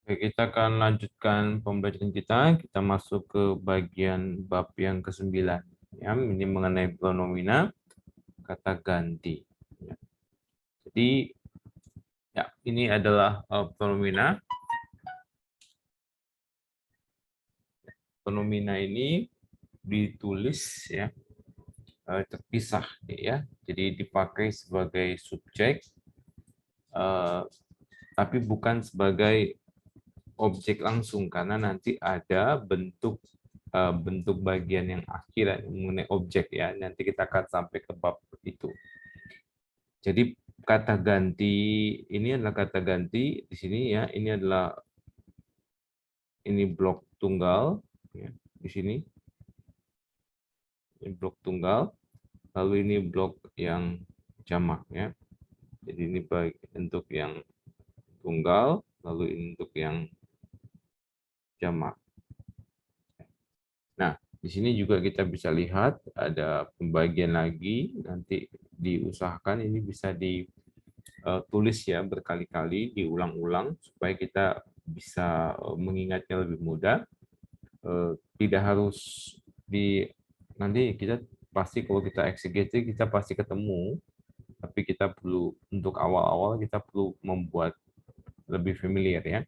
Oke, kita akan lanjutkan pembelajaran kita. Kita masuk ke bagian bab yang ke-9. Ya, ini mengenai pronomina, kata ganti. Ya. Jadi, ya, ini adalah pronomina. Pronomina ini ditulis ya terpisah ya. Jadi dipakai sebagai subjek, eh, tapi bukan sebagai objek langsung karena nanti ada bentuk bagian yang akhir mengenai objek ya. Nanti kita akan sampai ke bab itu. Jadi kata ganti ini adalah kata ganti di sini ya. Ini blok tunggal ya, di sini. Ini blok tunggal, lalu ini blok yang jamak ya. Jadi ini bentuk yang tunggal, lalu ini untuk yang jamak. Nah, di sini juga kita bisa lihat ada pembagian lagi, nanti diusahakan ini bisa ditulis ya berkali-kali, diulang-ulang supaya kita bisa mengingatnya lebih mudah. Tidak harus di nanti kita pasti kalau kita exegesis kita pasti ketemu, tapi kita perlu untuk awal-awal kita perlu membuat lebih familiar ya.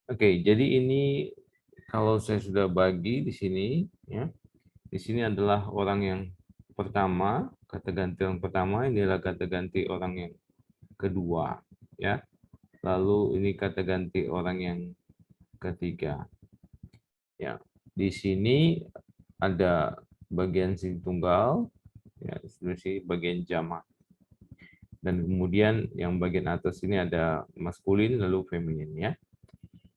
Oke, jadi ini kalau saya sudah bagi di sini ya. Di sini adalah orang yang pertama, kata ganti yang pertama, ini adalah kata ganti orang yang kedua, ya. Lalu ini kata ganti orang yang ketiga. Ya, di sini ada bagian sing tunggal, ya, sini bagian jamak. Dan kemudian yang bagian atas ini ada maskulin lalu feminin ya.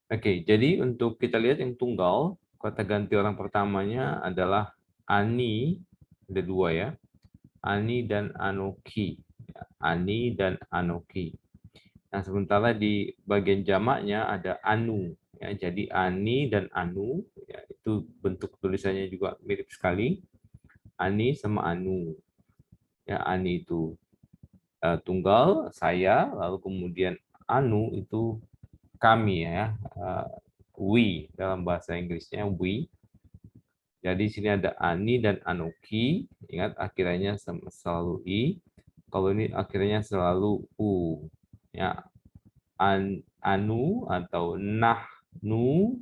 Oke, jadi untuk kita lihat yang tunggal, kata ganti orang pertamanya adalah ani, ada dua ya. Ani dan Anoki. Ani dan Anoki. Nah, sementara di bagian jamaknya ada Anu. Ya, jadi Ani dan Anu, ya, itu bentuk tulisannya juga mirip sekali. Ani sama Anu. Ya, Ani itu tunggal, saya, lalu kemudian Anu itu kami ya. We dalam bahasa Inggrisnya we. Jadi di sini ada Ani dan Anoki. Ingat akhirnya selalu i. Kalau ini akhirnya selalu u. Ya, anu atau nahnu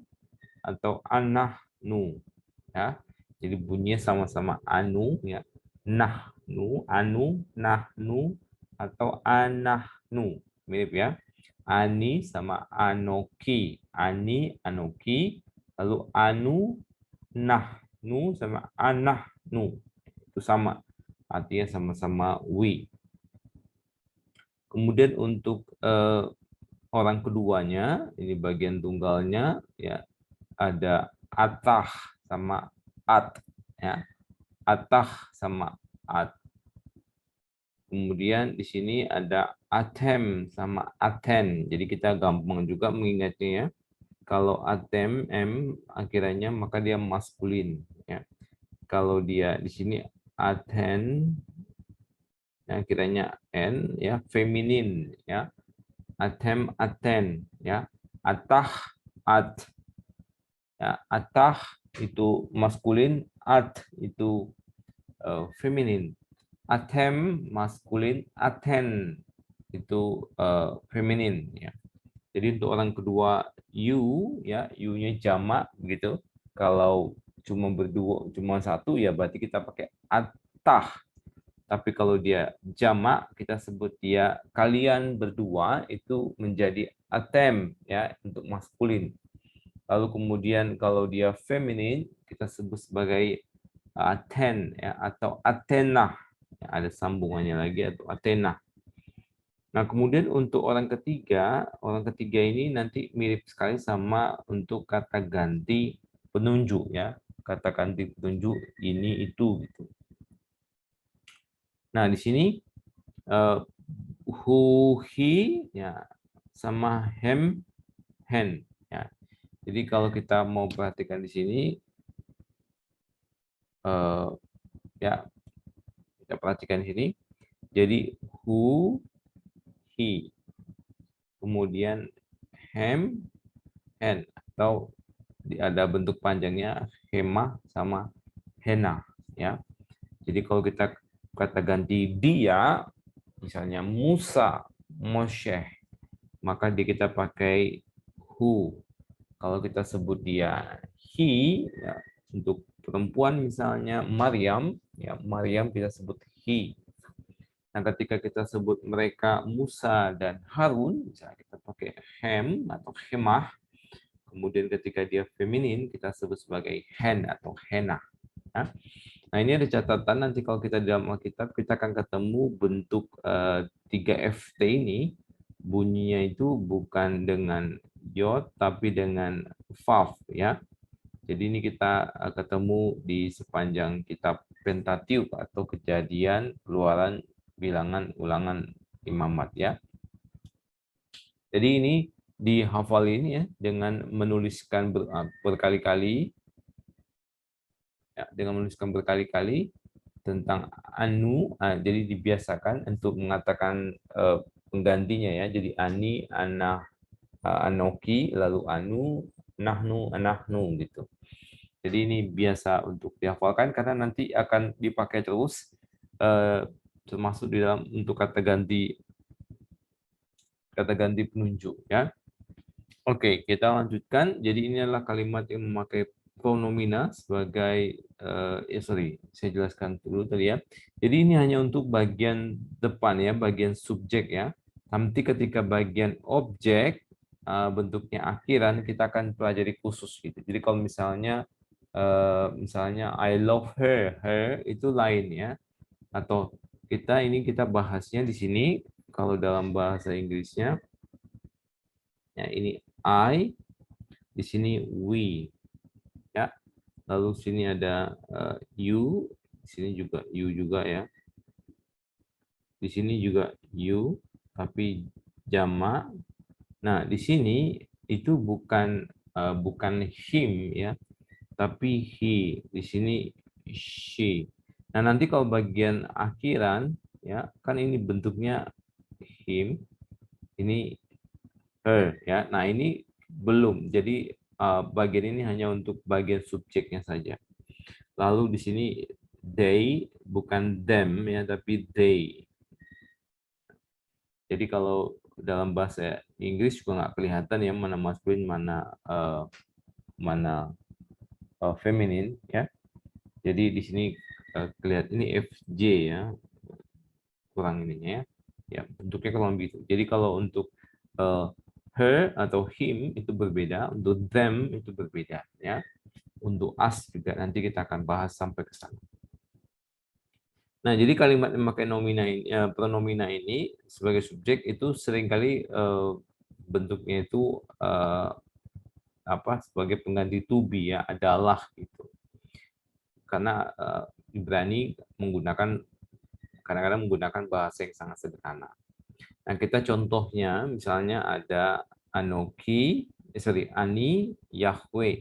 atau anahnu. Ya, jadi bunyinya sama-sama anu ya. Nahnu, anu, nahnu atau anahnu. Mirip ya. Ani sama anoki. Ani, anoki. Lalu anu, nahnu sama anahnu. Itu sama. Artinya sama-sama we. Kemudian untuk orang keduanya, ini bagian tunggalnya, ya ada atah sama at, ya atah sama at. Kemudian di sini ada atem sama aten. Jadi kita gampang juga mengingatnya ya. Kalau atem m akhirnya maka dia maskulin. Ya. Kalau dia di sini aten, ya, akhirnya n ya feminin ya. Atem aten ya. Atah at ya. Atah itu maskulin, at itu feminin. Atem maskulin, aten itu feminin ya. Jadi untuk orang kedua you ya, you-nya jamak gitu. Kalau cuma berdua, cuma satu ya berarti kita pakai atah. Tapi kalau dia jamak kita sebut dia kalian berdua itu menjadi atem ya untuk maskulin. Lalu kemudian kalau dia feminin kita sebut sebagai aten ya atau atenah. Ya, ada sambungannya lagi atau atenah. Nah, kemudian untuk orang ketiga ini nanti mirip sekali sama untuk kata ganti penunjuk ya. Kata ganti penunjuk ini itu gitu. Nah, di sini who, he ya sama him, hen ya. Jadi kalau kita mau perhatikan di sini ya kita perhatikan di sini. Jadi who, he. Kemudian hem, hen, atau ada bentuk panjangnya hemah sama hena, ya. Jadi kalau kita kata ganti dia, misalnya Musa, Moshe, maka kita pakai who. Kalau kita sebut dia he, ya, untuk perempuan misalnya Maryam, ya Maryam kita sebut he. Nah, ketika kita sebut mereka Musa dan Harun, misalnya kita pakai hem atau hemah. Kemudian ketika dia feminin, kita sebut sebagai hen atau henna. Ya. Nah, ini ada catatan nanti kalau kita dalam Alkitab, kita akan ketemu bentuk 3FT ini, bunyinya itu bukan dengan yod, tapi dengan vav. Ya. Jadi ini kita ketemu di sepanjang kitab Pentateuch atau Kejadian, Keluaran, Bilangan, Ulangan, Imamat, ya. Jadi ini dihafal ini ya dengan menuliskan berkali-kali, ya, dengan menuliskan berkali-kali tentang anu. Jadi dibiasakan untuk mengatakan penggantinya ya. Jadi ani, ana, anoki, lalu anu, nahnu, anahnu gitu. Jadi ini biasa untuk dihafalkan karena nanti akan dipakai terus, termasuk di dalam untuk kata ganti penunjuk, ya. Oke, kita lanjutkan. Jadi ini adalah kalimat yang memakai pronomina sebagai saya jelaskan dulu tadi ya. Jadi ini hanya untuk bagian depan ya, bagian subjek ya. Nanti ketika bagian objek bentuknya akhiran kita akan pelajari khusus gitu. Jadi kalau misalnya I love her, her itu lain ya. Atau kita bahasnya di sini kalau dalam bahasa Inggrisnya ya ini I, di sini we, ya. Lalu sini ada you, di sini juga you juga ya. Di sini juga you, tapi jamak. Nah, di sini itu bukan him ya, tapi he. Di sini she. Nah, nanti kalau bagian akhiran ya, kan ini bentuknya him, ini her ya. Nah, ini belum. Jadi bagian ini hanya untuk bagian subjeknya saja. Lalu di sini they bukan them ya, tapi they. Jadi kalau dalam bahasa Inggris juga nggak kelihatan ya mana maskulin, mana feminin ya. Jadi di sini kelihatan ini FJ ya, kurang ininya ya. Ya bentuknya kurang begitu. Jadi kalau untuk her atau him itu berbeda, untuk them itu berbeda ya. Untuk us juga nanti kita akan bahas sampai ke sana. Nah, jadi kalimat yang memakai pronomina ini sebagai subjek itu seringkali bentuknya itu sebagai pengganti to be ya, adalah gitu. Karena Ibrani kadang-kadang menggunakan bahasa yang sangat sederhana. Nah, kita contohnya misalnya ada Ani, Yahweh.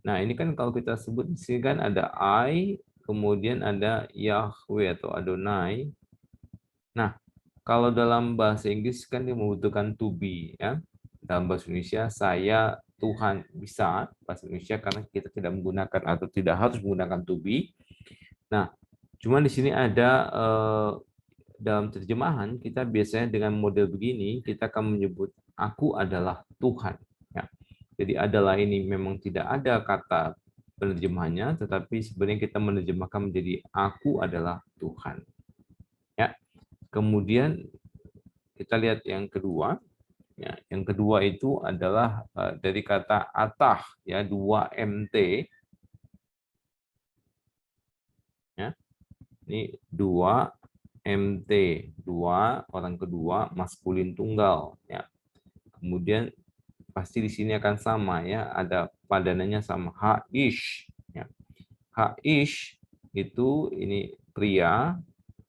Nah, ini kan kalau kita sebut di sini kan ada I, kemudian ada Yahweh atau Adonai. Nah, kalau dalam bahasa Inggris kan dia membutuhkan to be ya. Dalam bahasa Indonesia saya Tuhan bisa bahasa Indonesia karena kita tidak menggunakan atau tidak harus menggunakan to be. Nah, cuma di sini ada dalam terjemahan kita biasanya dengan model begini kita akan menyebut aku adalah Tuhan. Ya. Jadi adalah ini memang tidak ada kata penerjemahannya, tetapi sebenarnya kita menerjemahkan menjadi aku adalah Tuhan. Ya. Kemudian kita lihat yang kedua. Ya, yang kedua itu adalah dari kata atah ya, 2 mt. Ya. Ini 2 mt, 2 orang kedua maskulin tunggal ya. Kemudian pasti di sini akan sama ya, ada padanannya sama ha-ish ya. Ha-ish itu ini pria,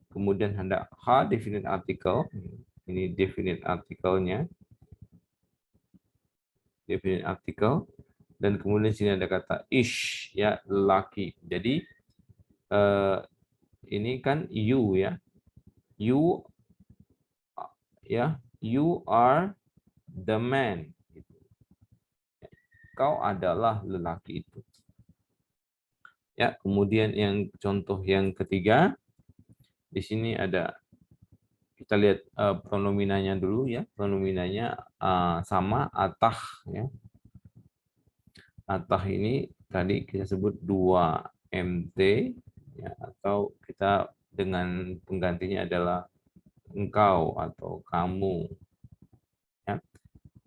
kemudian ada ha definite article, ini definite artikelnya, definite article, dan kemudian sini ada kata ish ya, laki. Jadi ini kan you ya, you ya, you are the man. engkau adalah lelaki itu. Ya, kemudian yang contoh yang ketiga, di sini ada, kita lihat pronominanya dulu ya. Pronominanya sama, atah ya. Atah ini tadi kita sebut 2MT ya, atau kita dengan penggantinya adalah engkau atau kamu ya.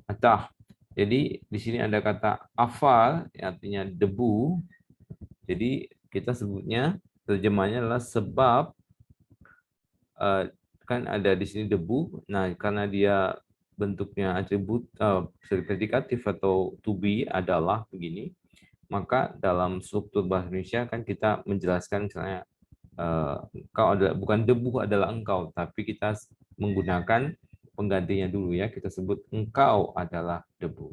Atah. Jadi di sini ada kata afal, artinya debu. Jadi kita sebutnya, terjemahnya adalah sebab, kan ada di sini debu. Nah, karena dia bentuknya atribut predikatif atau to be, adalah begini, maka dalam struktur bahasa Indonesia kan kita menjelaskan misalnya engkau adalah, bukan debu adalah engkau, tapi kita menggunakan penggantinya dulu ya. Kita sebut engkau adalah debu.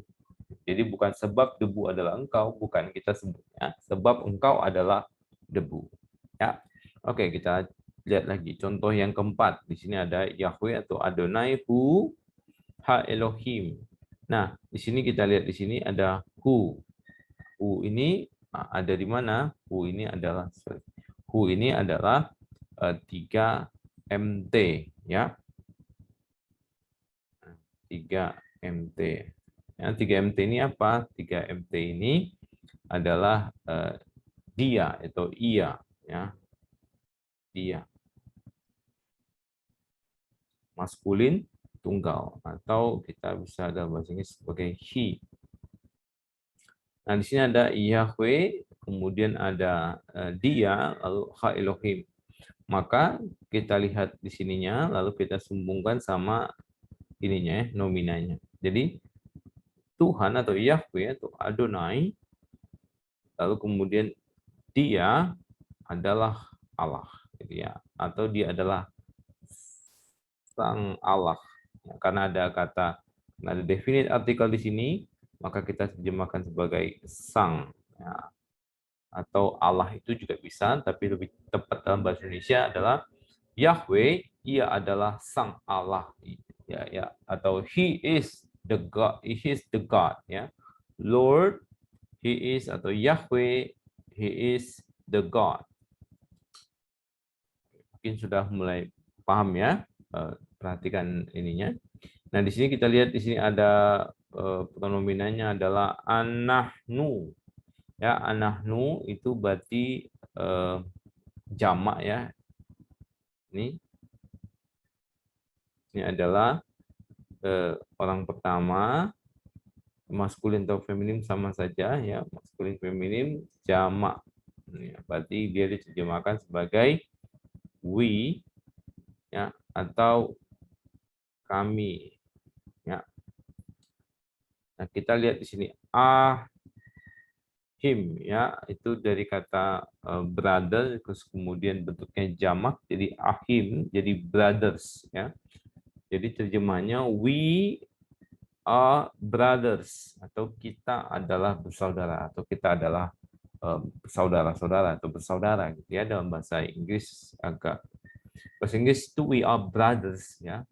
Jadi bukan sebab debu adalah engkau, bukan, kita sebutnya sebab engkau adalah debu. Ya. Oke, kita lihat lagi contoh yang keempat. Di sini ada Yahweh atau Adonai hu ha Elohim. Nah, di sini kita lihat di sini ada hu. Hu ini ada di mana? Hu ini adalah 3MT ya. 3MT. Ya, 3MT ini apa? 3MT ini adalah dia atau ia ya. Dia. Maskulin tunggal, atau kita bisa dalam bahasa Inggris sebagai he. Nah, di sini ada Yahweh, kemudian ada dia, lalu ha Elohim. Maka kita lihat di sininya, lalu kita sambungkan sama ininya, nominanya. Jadi Tuhan atau Yahweh atau Adonai, lalu kemudian dia adalah Allah, gitu ya, atau dia adalah Sang Allah. Karena ada definite artikel di sini, maka kita terjemahkan sebagai Sang. Ya. Atau Allah itu juga bisa, tapi lebih tepat dalam bahasa Indonesia adalah Yahweh, ia adalah Sang Allah. Ya. Atau He is the God, ya. Lord, He is, atau Yahweh, He is the God. Mungkin sudah mulai paham ya. Perhatikan ininya. Nah, di sini kita lihat di sini ada pronominannya adalah anahnu. Ya, anahnu itu berarti jamak ya. Ini adalah orang pertama, maskulin atau feminim sama saja ya, maskulin feminim jamak. Berarti dia diterjemahkan sebagai we ya, atau kami ya. Nah, kita lihat di sini him ya, itu dari kata brother, terus kemudian bentuknya jamak jadi ahim, jadi brothers ya. Jadi terjemahnya we are brothers, atau kita adalah bersaudara, atau kita adalah saudara-saudara atau bersaudara gitu ya. Dalam bahasa Inggris bahasa Inggris itu we are brothers ya.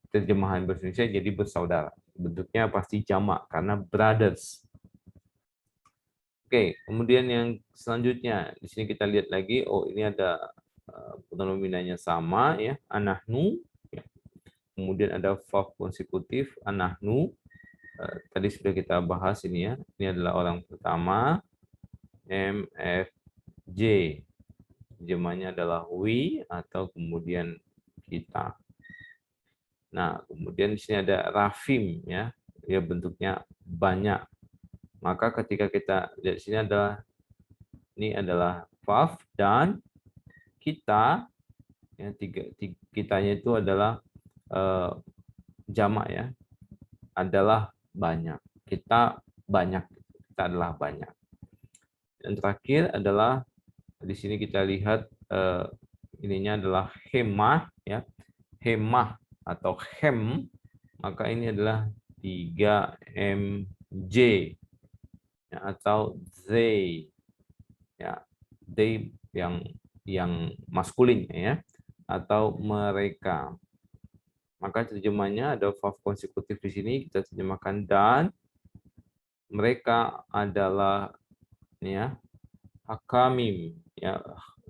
Terjemahan bahasa Indonesia jadi bersaudara. Bentuknya pasti jamak karena brothers. Oke, kemudian yang selanjutnya di sini kita lihat lagi, oh ini ada pronominannya sama ya, anahnu. Ya. Kemudian ada verb konsekutif anahnu. Tadi sudah kita bahas ini ya. Ini adalah orang pertama, MFJ. Terjemahnya adalah we atau kemudian kita. Nah, kemudian di sini ada rafim ya. Ya bentuknya banyak. Maka ketika kita lihat di sini ini adalah verb dan kita ya, kitanya itu adalah jamak ya. Adalah banyak. Kita banyak. Kita adalah banyak. Dan terakhir adalah di sini kita lihat ininya adalah hemah ya. Hemah atau hem, maka ini adalah 3MJ ya, atau they ya. They yang maskulin ya, atau mereka. Maka terjemahnya ada verb konsekutif di sini kita terjemahkan dan, mereka adalah ya hakamim ya.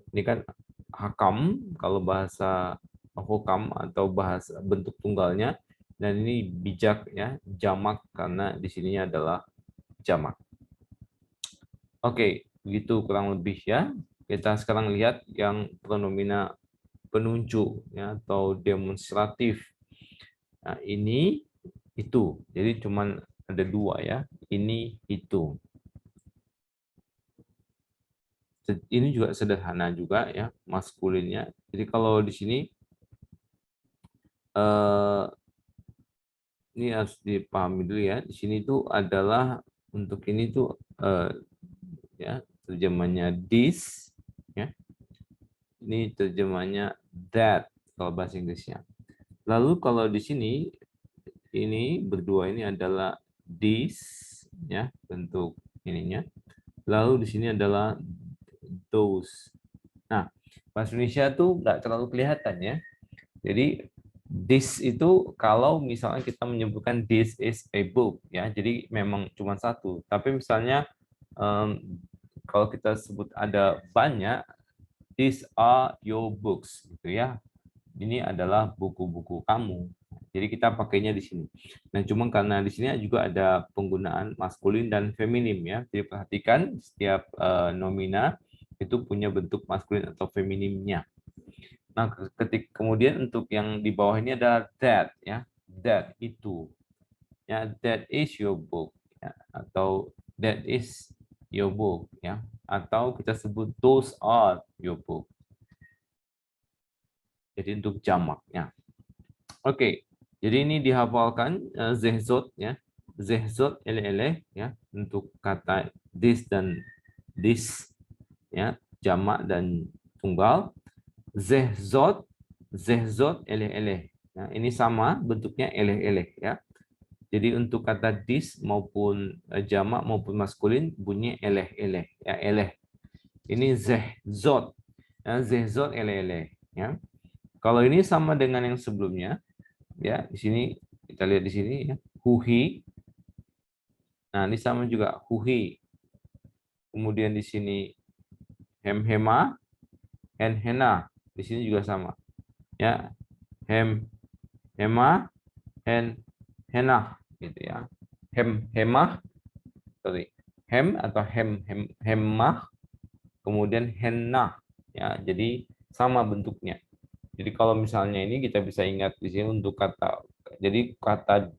Ini kan hakam kalau bahasa hukam atau bahasa bentuk tunggalnya, dan ini bijak ya, jamak karena di sininya adalah jamak. Oke, begitu kurang lebih ya. Kita sekarang lihat yang pronomina penunjuk ya atau demonstratif. Nah, ini itu. Jadi cuman ada dua ya. Ini itu. Ini juga sederhana juga ya maskulinnya. Jadi kalau di sini ini harus dipahami dulu ya. Di sini itu adalah untuk ini tuh ya terjemahnya this ya. Ini terjemahnya that kalau bahasa Inggrisnya. Lalu kalau di sini ini berdua ini adalah this ya bentuk ininya. Lalu di sini adalah those. Nah, bahasa Indonesia tuh nggak terlalu kelihatan ya. Jadi this itu kalau misalnya kita menyebutkan this is a book ya. Jadi memang cuma satu. Tapi misalnya kalau kita sebut ada banyak, these are your books gitu ya. Ini adalah buku-buku kamu. Jadi kita pakainya di sini. Nah, cuma karena di sini juga ada penggunaan maskulin dan feminim ya. Jadi perhatikan setiap nomina itu punya bentuk maskulin atau feminimnya. Nah, kemudian untuk yang di bawah ini ada that ya. That itu. Ya, that is your book ya. Atau that is your book ya. Atau kita sebut those are your book. Jadi untuk jamaknya. Oke, jadi ini dihafalkan zehzot ya, zehzot eleh-eleh ya untuk kata this dan this ya, jamak dan tunggal. Zehzot, zehzot eleh-eleh. Nah, ini sama bentuknya eleh-eleh ya. Jadi untuk kata this maupun jamak maupun maskulin bunyi eleh-eleh ya, eleh. Ini zehzot, ya, zehzot eleh-eleh ya. Kalau ini sama dengan yang sebelumnya, ya di sini kita lihat di sini ya huhi. Nah ini sama juga huhi. Kemudian di sini hemhema, henhena. Di sini juga sama ya, hemhema, henhena gitu ya. Hemhemah, sorry, hem atau hemmah, kemudian henna ya. Jadi sama bentuknya. Jadi kalau misalnya ini kita bisa ingat di sini untuk kata, jadi kata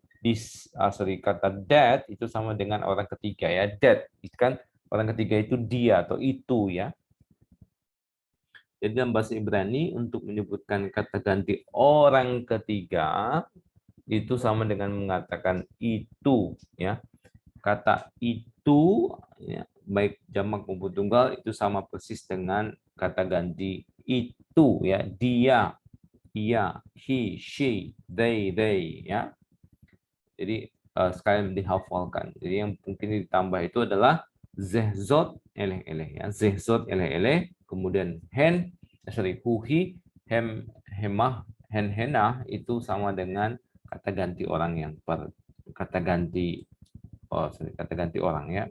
kata that itu sama dengan orang ketiga ya. That itu kan orang ketiga itu dia atau itu ya. Jadi dalam bahasa Ibrani untuk menyebutkan kata ganti orang ketiga itu sama dengan mengatakan itu ya. Kata itu ya, baik jamak maupun tunggal itu sama persis dengan kata ganti itu ya, dia, ia, he, she, they ya. Jadi sekalian dihafalkan. Jadi yang mungkin ditambah itu adalah zehzot eleh-eleh ya. Zehzot eleh-eleh, kemudian huhi, hemah, henah itu sama dengan kata ganti orang yang kata ganti kata ganti orang ya.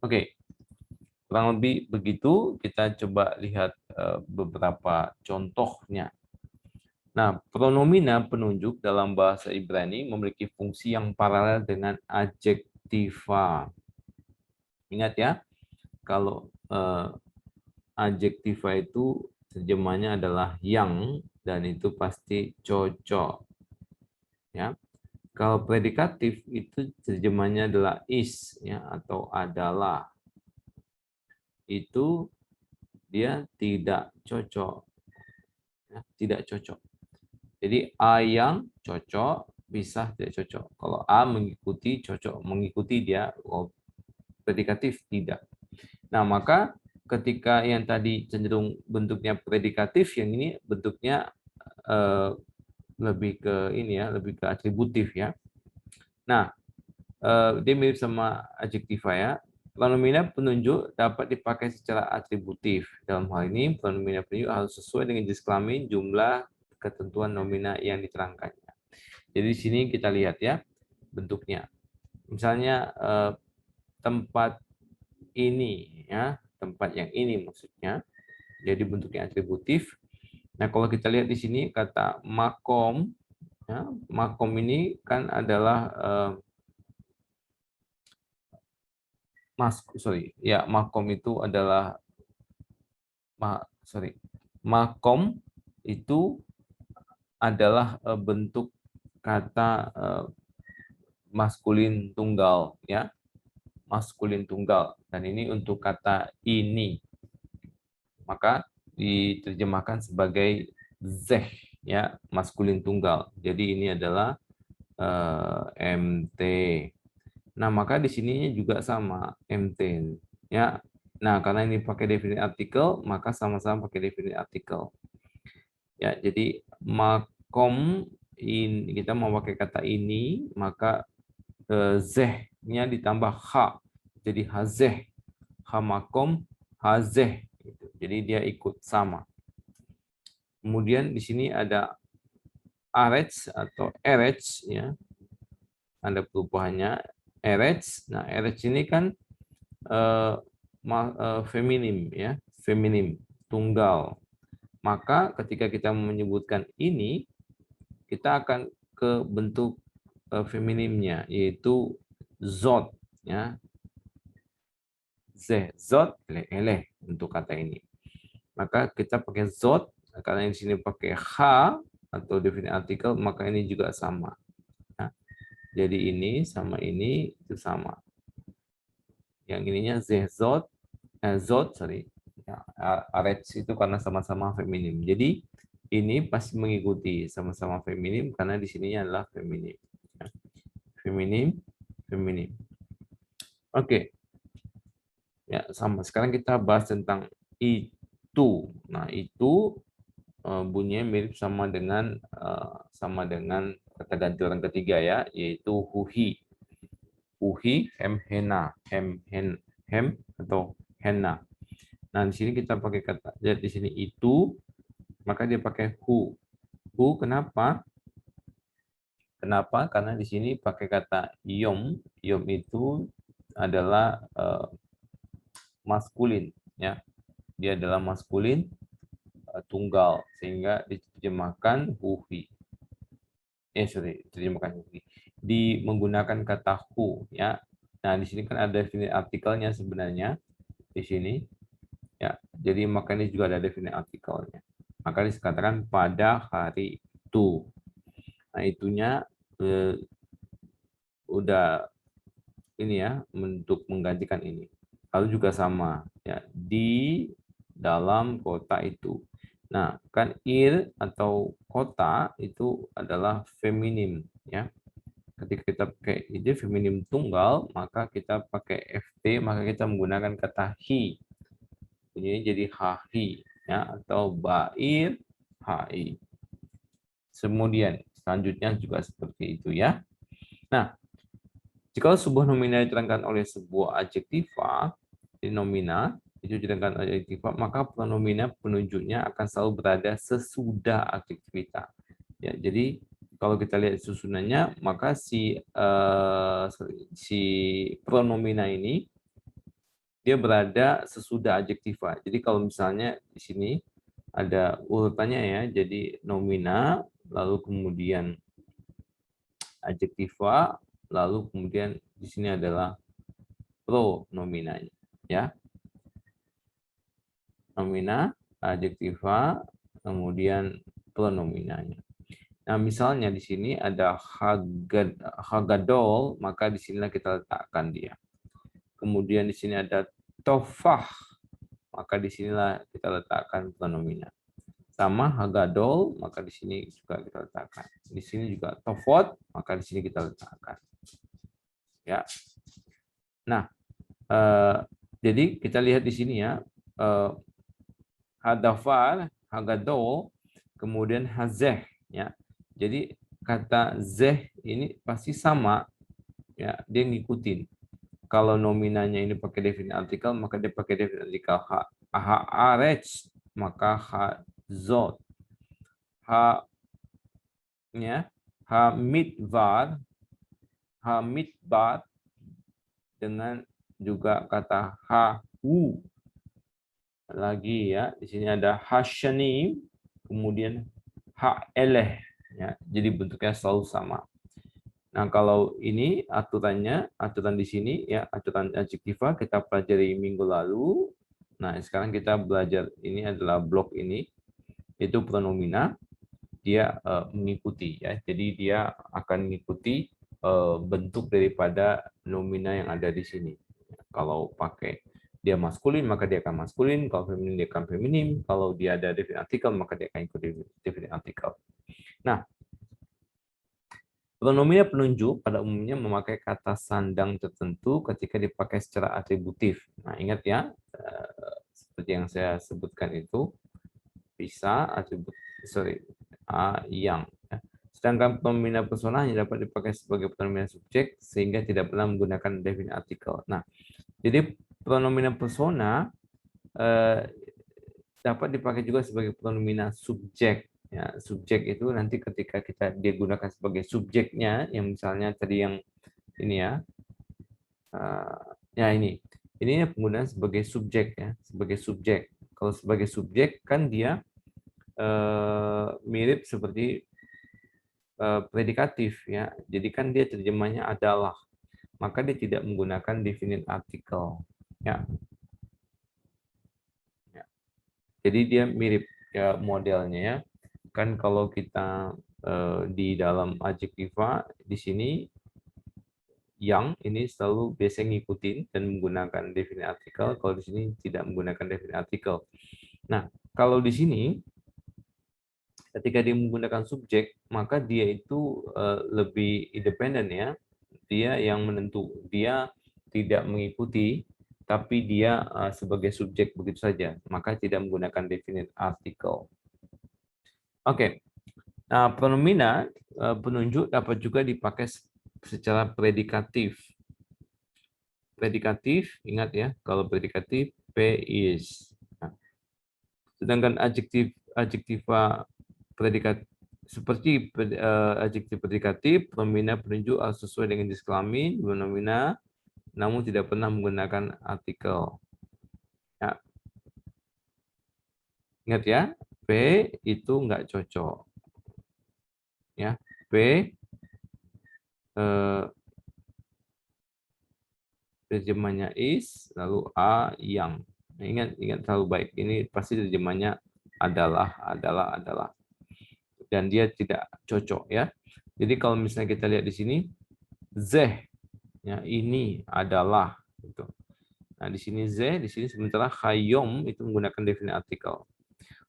Oke. Kurang lebih begitu, kita coba lihat beberapa contohnya. Nah, pronomina penunjuk dalam bahasa Ibrani memiliki fungsi yang paralel dengan adjektiva. Ingat ya, kalau adjektiva itu terjemahnya adalah yang, dan itu pasti cocok. Ya. Kalau predikatif itu terjemahnya adalah is ya atau adalah. Itu dia tidak cocok. Ya, tidak cocok. Jadi A yang cocok, bisa tidak cocok. Kalau A mengikuti, cocok. Mengikuti dia, predikatif tidak. Nah, maka ketika yang tadi cenderung bentuknya predikatif, yang ini bentuknya lebih ke ini ya, lebih ke atributif ya. Nah, dia mirip sama adjektiva ya. Pronomina penunjuk dapat dipakai secara atributif. Dalam hal ini, pronomina penunjuk harus sesuai dengan jenis kelamin, jumlah, ketentuan nomina yang diterangkannya. Jadi di sini kita lihat ya bentuknya. Misalnya tempat ini, ya, tempat yang ini maksudnya. Jadi bentuknya atributif. Nah, kalau kita lihat di sini kata makom, ya, makom ini kan adalah makom itu adalah makom itu adalah bentuk kata maskulin tunggal, ya, maskulin tunggal. Dan ini untuk kata ini, maka diterjemahkan sebagai zeh, ya, maskulin tunggal. Jadi ini adalah MT. Nah, maka di sininya juga sama, MT, ya. Nah, karena ini pakai definite artikel, maka sama-sama pakai definite artikel. Ya, jadi makom ini kita mau pakai kata ini, maka zeh-nya ditambah ha. Jadi hazeh, hamakom, hazeh. Jadi dia ikut sama. Kemudian di sini ada arets atau erets, ya. Ada perubahannya erets. Nah, erets ini kan feminim, ya, feminim, tunggal. Maka ketika kita menyebutkan ini, kita akan ke bentuk feminimnya, yaitu zot, ya, zot, eleh untuk kata ini. Maka kita pakai zot, karena di sini pakai ha atau definite artikel, maka ini juga sama. Nah, jadi ini sama ini itu sama. Yang ininya zot, ya, arets itu karena sama-sama feminim. Jadi ini pasti mengikuti sama-sama feminim karena di sininya adalah feminim. Feminim, feminim. Oke. Ya, sama. Sekarang kita bahas tentang itu. Nah, itu bunyinya mirip sama dengan kata ganti orang ketiga, ya, yaitu huhi. Huhi, hem, hena, hem atau henna. Nah, di sini kita pakai kata, lihat di sini itu, maka dia pakai hu. Hu kenapa? Kenapa? Karena di sini pakai kata yom. Yom itu adalah maskulin, ya. Dia adalah maskulin tunggal, sehingga diterjemahkan huhi. Terjemahkan huhi. Menggunakan kata hu, ya. Nah, di sini kan ada definite artikelnya sebenarnya di sini, ya. Jadi maka ini juga ada definite artikelnya. Maka dikatakan pada hari itu. Nah, itunya udah ini, ya, untuk menggantikan ini. Lalu juga sama, ya, di dalam kota itu. Nah, kan ir atau kota itu adalah feminim, ya. Ketika kita pakai ide feminim tunggal, maka kita pakai ft, maka kita menggunakan kata hi. Ini jadi hahi, ya, atau bair hai. Kemudian selanjutnya juga seperti itu, ya. Nah, jika sebuah nomina diterangkan oleh sebuah adjektiva, di nomina itu diterangkan oleh adjektiva, maka pronomina penunjuknya akan selalu berada sesudah adjektiva. Ya, jadi kalau kita lihat susunannya, maka si pronomina ini dia berada sesudah adjektiva. Jadi kalau misalnya di sini ada urutannya, ya, jadi nomina, lalu kemudian adjektiva, lalu kemudian di sini adalah pronominanya, ya. Nomina, adjektiva, kemudian pronominanya. Nah, misalnya di sini ada hagadol, maka di sinilah kita letakkan dia. Kemudian di sini ada tofah, maka di sinilah kita letakkan pronomina. Sama hagadol, maka di sini juga kita letakkan. Di sini juga tofot, maka di sini kita letakkan. Ya. Nah, jadi kita lihat di sini, ya, hadafar, hagadol, kemudian hazeh, ya. Jadi kata zeh ini pasti sama, ya, dia ngikutin. Kalau nominanya ini pakai definite artikel, maka dia pakai definite artikel ha arets, maka ha zot. Ha-nya ha mitvar, ha mitbat, dengan juga kata hahu. Lagi ya, di sini ada hasyani, kemudian ha eleh ya. Jadi bentuknya selalu sama. Nah, kalau ini aturan di sini ya, aturan adjektiva kita pelajari minggu lalu. Nah, sekarang kita belajar ini adalah blok ini, yaitu pronomina. Dia mengikuti ya. Jadi dia akan mengikuti bentuk daripada nomina yang ada di sini. Kalau pakai dia maskulin, maka dia akan maskulin. Kalau feminin, dia akan feminim. Kalau dia ada definite artikel, maka dia akan ikut definite artikel. Nah, pronomina penunjuk pada umumnya memakai kata sandang tertentu ketika dipakai secara atributif. Nah, ingat ya, seperti yang saya sebutkan itu, bisa atribut, yang. Sedangkan pronomina persona hanya dapat dipakai sebagai pronomina subjek sehingga tidak pernah menggunakan definite artikel. Nah, jadi pronomina persona dapat dipakai juga sebagai pronomina subjek. Ya, subjek itu nanti ketika kita digunakan sebagai subjeknya, yang misalnya tadi yang ini ya, ya ini penggunaan sebagai subjek ya, sebagai subjek. Kalau sebagai subjek kan dia mirip seperti predikatif ya. Jadi kan dia terjemahnya adalah, maka dia tidak menggunakan definite article ya. Jadi dia mirip ya modelnya ya. Kan kalau kita di dalam adjektiva di sini yang ini selalu biasa ngikutin dan menggunakan definite article, kalau di sini tidak menggunakan definite article. Nah, kalau di sini ketika dia menggunakan subjek, maka dia itu lebih independen ya. Dia yang menentu, dia tidak mengikuti, tapi dia sebagai subjek begitu saja, maka tidak menggunakan definite article. Oke, nah pronomina penunjuk dapat juga dipakai secara predikatif. Predikatif, ingat ya, kalau predikatif P is. Nah, sedangkan adjektiva predikat seperti adjektif predikatif, pronomina penunjuk harus sesuai dengan jenis kelamin, pronomina namun tidak pernah menggunakan artikel. Ya. Ingat ya, P itu nggak cocok. Ya, P terjemahnya is, lalu A yang. Ingat selalu baik. Ini pasti terjemahnya adalah. Dan dia tidak cocok ya. Jadi kalau misalnya kita lihat di sini, zeh, ya ini adalah. Gitu. Nah di sini zeh, di sini sementara khayom itu menggunakan definite artikel.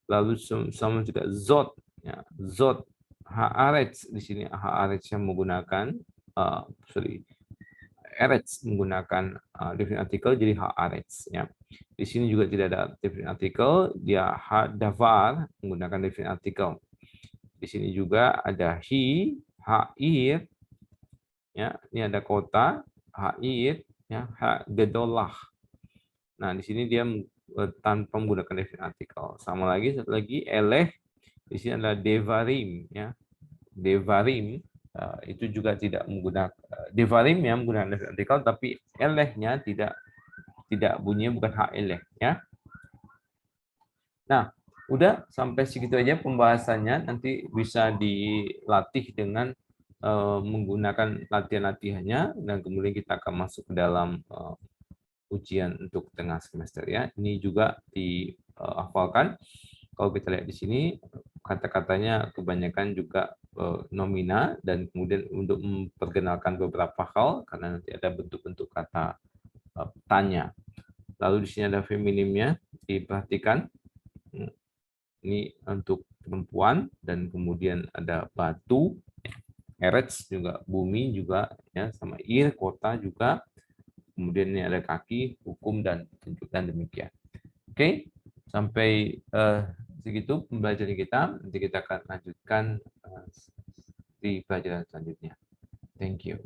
Lalu sama juga zot, ya zot, haaretz di sini haaretz yang menggunakan Eretz menggunakan definite artikel jadi haaretz ya. Di sini juga tidak ada definite artikel, dia davar menggunakan definite artikel. Di sini juga ada hair ya, ini ada kota, hair ya, gedolah. Nah, di sini dia tanpa menggunakan definite artikel. Sama lagi satu lagi eleh, di sini adalah devarim ya. Devarim itu juga tidak menggunakan devarim yang menggunakan artikel, tapi elehnya tidak bunyinya bukan hak eleh ya. Nah, udah sampai segitu aja pembahasannya. Nanti bisa dilatih dengan menggunakan latihan-latihannya dan kemudian kita akan masuk ke dalam ujian untuk tengah semester ya. Ini juga dihafalkan. Kalau kita lihat di sini kata-katanya kebanyakan juga nomina dan kemudian untuk memperkenalkan beberapa hal karena nanti ada bentuk-bentuk kata tanya. Lalu di sini ada feminimnya, diperhatikan. Ini untuk perempuan dan kemudian ada batu, eretz juga bumi juga ya, sama ir kota juga. Kemudian ini ada kaki, hukum dan petunjuk dan demikian. Oke, sampai segitu pembelajaran kita. Nanti kita akan lanjutkan di pelajaran selanjutnya. Thank you.